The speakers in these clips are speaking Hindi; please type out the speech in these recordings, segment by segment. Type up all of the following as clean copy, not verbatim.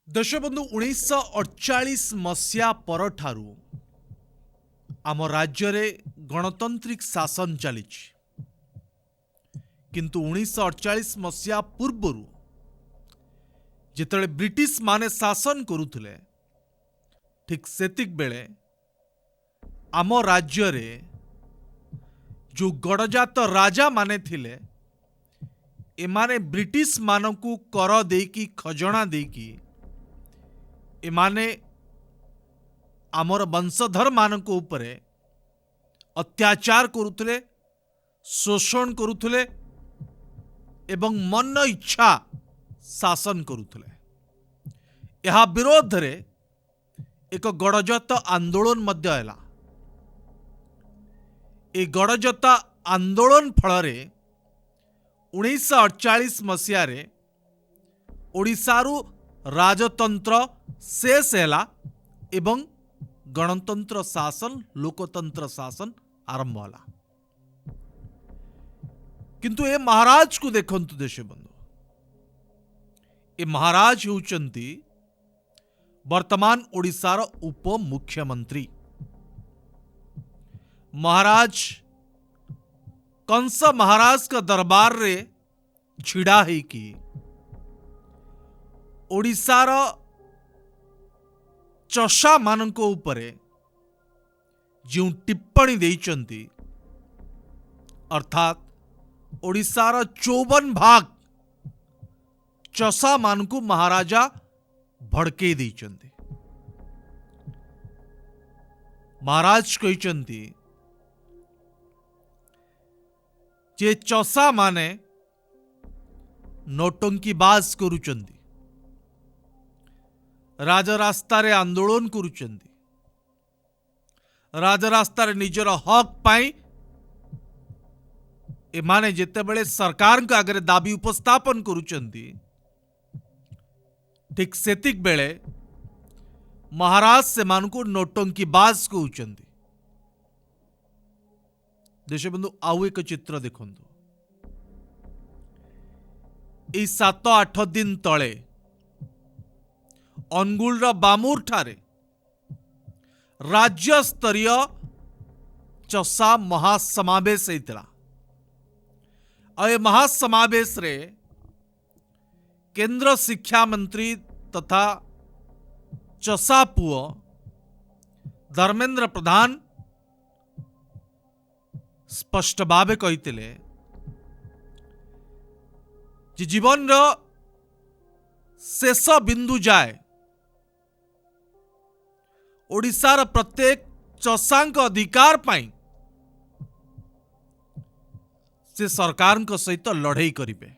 देशबंधु 1948 मसीहा परठारु आम राज्य रे गणतांत्रिक शासन चली किंतु 1948 मसीहा पूर्वरु जिते ब्रिटिश माने शासन करुले ठीक सेतिक बेले आम राज्य रे जो गड़जात राजा माने थिले एमाने ब्रिटिश मानकु कर देकी खजना देकी एमाने आमर वंशधर मानक उपरे अत्याचार करुले शोषण करुले एवं मन इच्छा शासन करुले। यह विरोध रे एक गड़जात आंदोलन मध्य हैला। ए गड़जात आंदोलन फल 1948 मसीह रे ओडिशारू राजतंत्र शेष हैला एवं गणतंत्र शासन लोकतंत्र शासन आरंभ होला। किंतु ए महाराज को देखंतु देशबंधु, ए महाराज होउचंती वर्तमान ओडिशार उप मुख्यमंत्री। महाराज कंस महाराज का दरबार रे छिड़ा है कि ओडिशार चषा मानको उपरे जो टिप्पणी देइचंती अर्थात ओडिशार 54 भाग चषा मानकु महाराजा भड़के देइचंती। महाराज कहिचंती जे चषा माने नोटंकी बाज करुचंती, राजरास्ता रे आंदोलन करुचंती, राजरास्ता रे निजर हक पाई एमाने जेतेबेले सरकार को आगे दाबी उपस्थापन करुचंती ठीक सेतिक बेले महाराज से मानकु नोटंकी बाज कहउचंती। देशबंधु आउ एक चित्र देखंतु। ए 7-8 दिन तले अनुगुल बामूर ठारे राज्य स्तरीय चषा महासमावेश होता। ए महासमावेश रे केंद्र शिक्षा मंत्री तथा चषा पुओ धर्मेंद्र प्रधान स्पष्ट भावे कहितिले जे जीवन रो शेष बिंदु जाए ओडिशार प्रत्येक चषांक अधिकार पाई से सरकार सहित लड़ाई करिवे।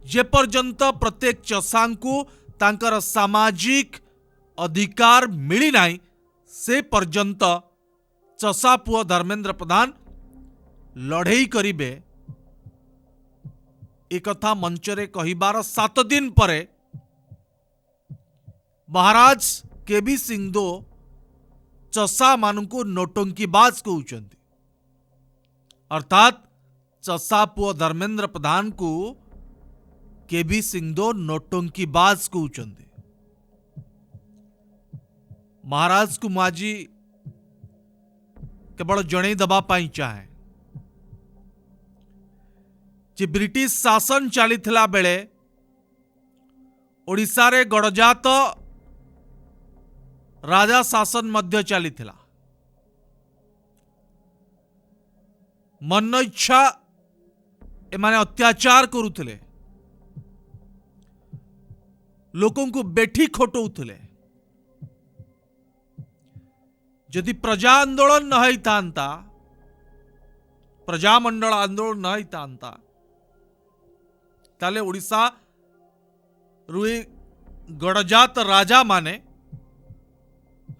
जे पर्यंत प्रत्येक चषांकु तांकर सामाजिक अधिकार मिली नाही से पर्यंत चषा पुओ धर्मेंद्र प्रधान लड़ाई करिवे। एक कथा मंचरे कहिबार 7 दिन परे महाराज केबी सिंधो चषा मानकु नोटंकी बाज कहउचंती अर्थात चषा पुओ धर्मेंद्र प्रधान को केबी सिंधो नोटंकी बाज कहउचंती। महाराज को माजी केवल जणई दबा पाई चाहे जे ब्रिटिश शासन चलीथिला बेले ओडिशा रे गड़जात राजा शासन मध्य चलीथिला। मन इच्छा एमाने अत्याचार करुथिले, लोकों को बेठी खोटौथिले। यदि प्रजा आंदोलन न होइतांता, प्रजामंडल आंदोलन न होइतांता ताले ओडिशा रुई गड़जात राजा माने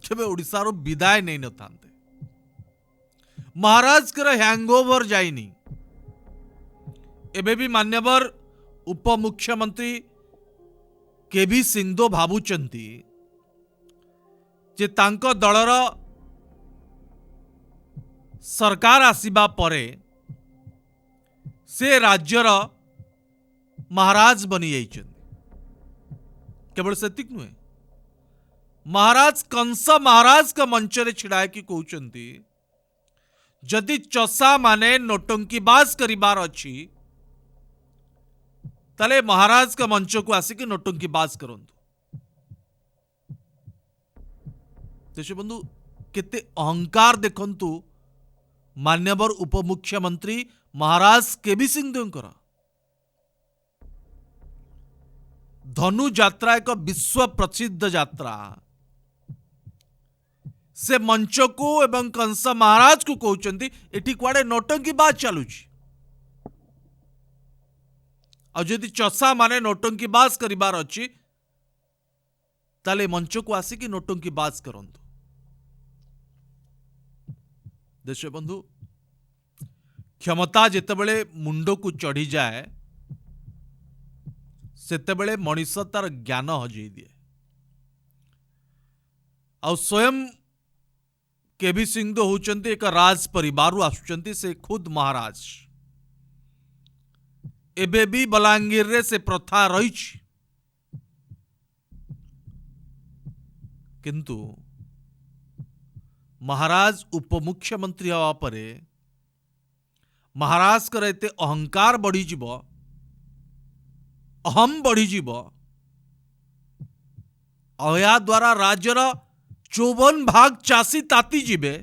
केबे ओडिशा रो विदाय नहीं नथांते। महाराज कर हैंगओवर जाइनी। एबे भी मान्यवर उप मुख्यमंत्री केबी सिंधो भाबुचंती जे तांको दलर सरकार आसीबा परे से राज्यर महाराज बनी जाइछन। केवल सेतिक नुहे, महाराज कंस महाराज का मंच रे छिड़ा कि कहउचंती जदि चषा माने नोटंकीबाज करिबार अछि तले महाराज का मंच को आसिक नोटंकीबाज करंतु। देश बंधु केते अहंकार देखंतु मान्यवर उपमुख्यमंत्री महाराज केबी सिंहदेवकर। धनु यात्रा एक विश्व प्रसिद्ध यात्रा, से मंच को एवं कंस महाराज को कहउचंती एठी कुआडे नोटंकीबाज चलुची, और यदि चषा माने नोटंकीबाज करिबार अछि ताले मंच को आसिक नोटंकीबाज करंतु। देश बंधु क्षमता जेतेबेले मुंड को चढ़ी जाए सेतेबेले मनीष तार ज्ञान हजई दिए। आ स्वयं केबी सिंह होचंती एक राज परिवार आसुचंती, से खुद महाराज। एबे भी बलांगीर रे से प्रथा रही, किंतु महाराज उपमुख्यमंत्री हवा परे महाराज कर एते अहंकार बढ़ी जीव, अहम बढ़ी जीव, अया द्वारा राज्यर 54 भाग चासी ताती जीवे,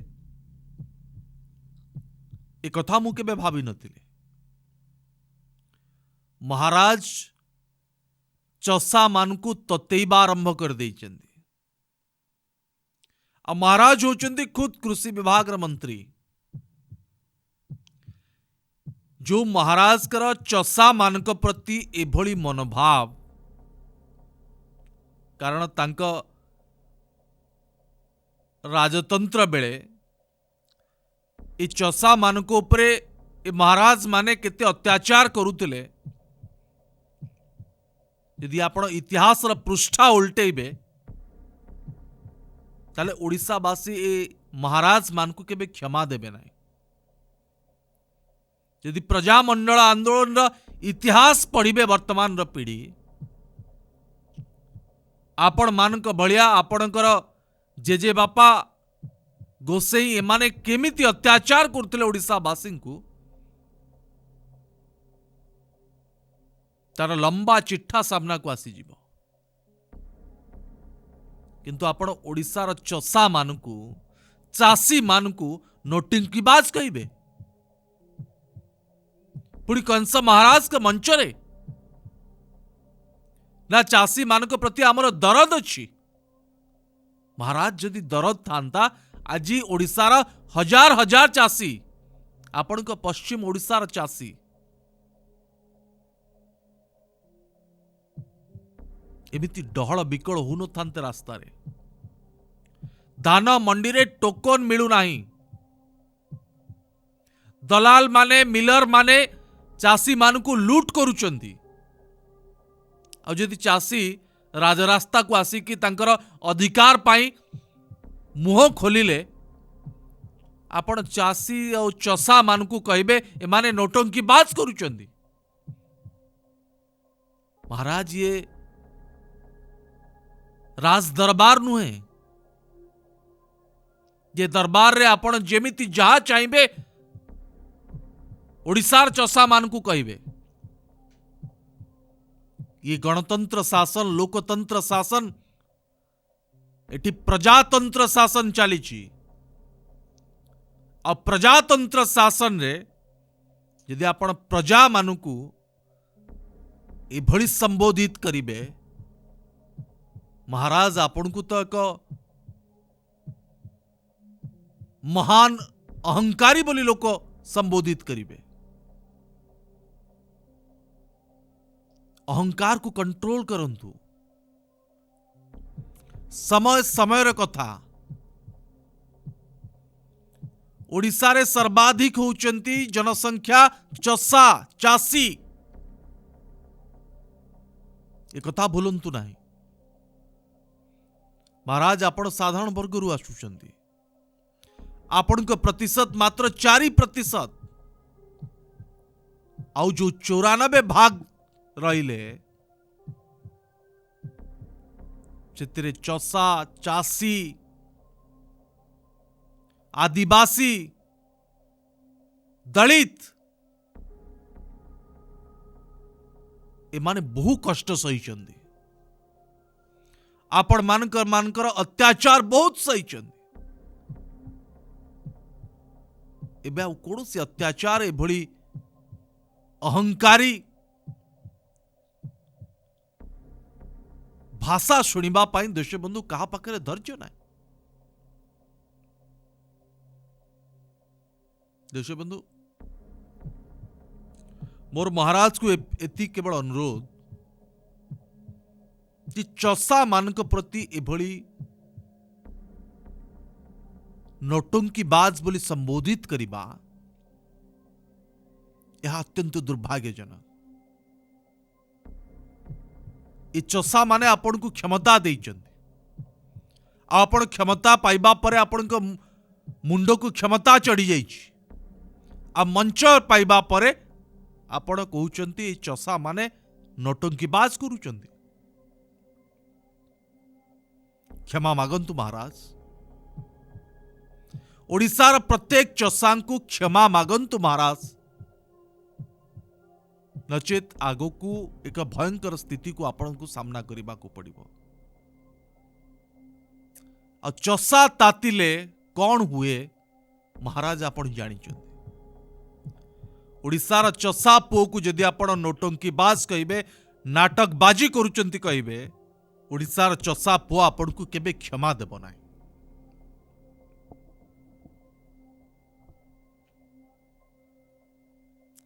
एक कथा मु केबे भावी नथिले। महाराज चषा मानकु ततेइबा आरंभ कर देइचंदी। आ महाराज होचंदी खुद कृषि विभाग रा मंत्री। जो महाराज कर चषा मानक प्रति एभली मनोभाव, कारण तांक राजतंत्र बेले ए चषा मानक उपरे ए महाराज माने केते अत्याचार करुतिले। यदि आपण इतिहास रा पृष्ठा उल्टेबे ताले ओडिशावासी ए महाराज मान को केबे क्षमा देबे नाही। यदि प्रजामंडल आंदोलन रा इतिहास पढ़िबे वर्तमान रा पीढ़ी, आपण मानक भलिया आपणकर जेजे बापा गोसेई एमाने केमिति अत्याचार करथिले ओडिशावासी को, तार लंबा चिट्ठा सामना को आसी जीवो। किंतु आपण ओडिशार चषा मानकु चासी मानकु नोटिंकीबाज कहिबे, पुणी कंस महाराज के मंच रे ना चासी मानक प्रति आमर दरद अछि। महाराज जदि दरद थांता आज ओडिशार हजार हजार चासी, आपण को पश्चिम ओडिशार चासी एमिति डहल बिकल हो न थांते रास्ता रे। धान मंडी रे टोकन मिलू नाही, दलाल माने मिलर माने चासी मानकु लूट करुचंती। आ जदि चासी राजरास्ता को आसिकी तांकर अधिकार पाई मुह खोलिले, आपण चासी और चषा मानकु कहबे एमाने नोटंकीबाज करुचंती। महाराज ये राज दरबार नुहे, ये दरबार रे आपण जेमिति जहा चाहिए ओडिशार चषा मानकु कहबे। ये गणतंत्र शासन, लोकतंत्र शासन, एटी प्रजातंत्र शासन चली। और प्रजातंत्र शासन रे यदि आपण प्रजा मानकु एभली संबोधित करिबे, महाराज आपण को तो एक महान अहंकारी बोली लोक संबोधित करिबे। अहंकार को कंट्रोल करंतु। समय समय कथा, ओडिशा रे सर्वाधिक होचंती जनसंख्या चषा चासी, ए कथा भूलंतु नाही। महाराज आपण साधारण वर्ग रु आसुचंती, आपण को प्रतिशत मात्र 4%, आउ जो 94 भाग रहिले ସେଥିରେ ଚଷା, ଚାଷୀ, आदिवासी, दलित एमाने बहु कष्ट सही आपण मानकर अत्याचार बहुत सही एबे आ कौन सी अत्याचार एभली अहंकारी भाषा शुणिबा पाई देशबंधु कहा पाखरे धैर्य ना देशबंधु मोर महाराज को एति केवल अनुरोध कि चषा मान प्रति एभली नौटंकीबाज बोली संबोधित करिबा यह अत्यंत दुर्भाग्यजनक। ये चषा माने आपण को क्षमता देइचंती आपण क्षमता पाइबा परे आपण को मुंड को क्षमता चढ़ी जाइछि आ मंच पाइबा परे आपण कहउचंती चषा माने नौटंकीबाज करूचंती। क्षमा मागंतु महाराज, ओडिशार प्रत्येक चषा को क्षमा मागंतु महाराज, नचेत आगो को एक भयंकर स्थिति को आपण को सामना करने को पड़िबो। आ चषा तातिले कौन हुए महाराज आपण जानिछन। ओडिशार चषा पुओ को जदि आपण नौटंकीबाज कहिबे, नाटकबाजी करूचंती कहिबे, ओडिशार चषा पुओ आपण को केबे क्षमा देबो नाही।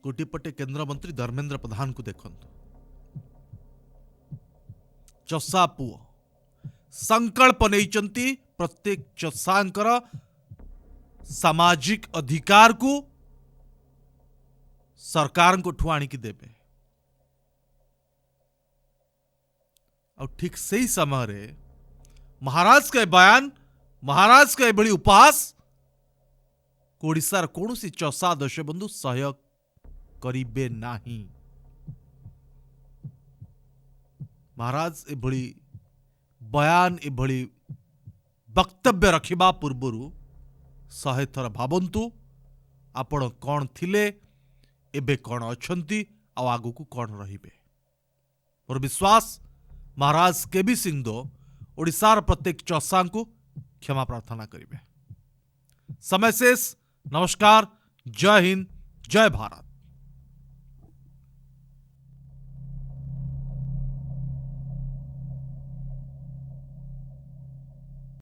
कोटिपटे केंद्र मंत्री धर्मेंद्र प्रधान को देखंतु, चषा पुओ संकल्प नैचंती प्रत्येक चषांकर सामाजिक अधिकार को सरकार को ठुआणी की देबे। और ठीक सही समय रे महाराज के बयान, महाराज के बड़ी उपहास ओडिशार कौन सी चषा देशबंधु सहयोग करिबे नाही। महाराज एभली बयान एभली वक्तव्य रखिबा पूर्वरु 100 थर भाबंतु आपण कौन थिले, एबे कौन अछंती, आ आगु को कौन रहिबे। मोर विश्वास महाराज केबी सिंह ओडिशार प्रत्येक चषा को क्षमा प्रार्थना करिबे। समय शेष। नमस्कार। जय हिंद, जय भारत।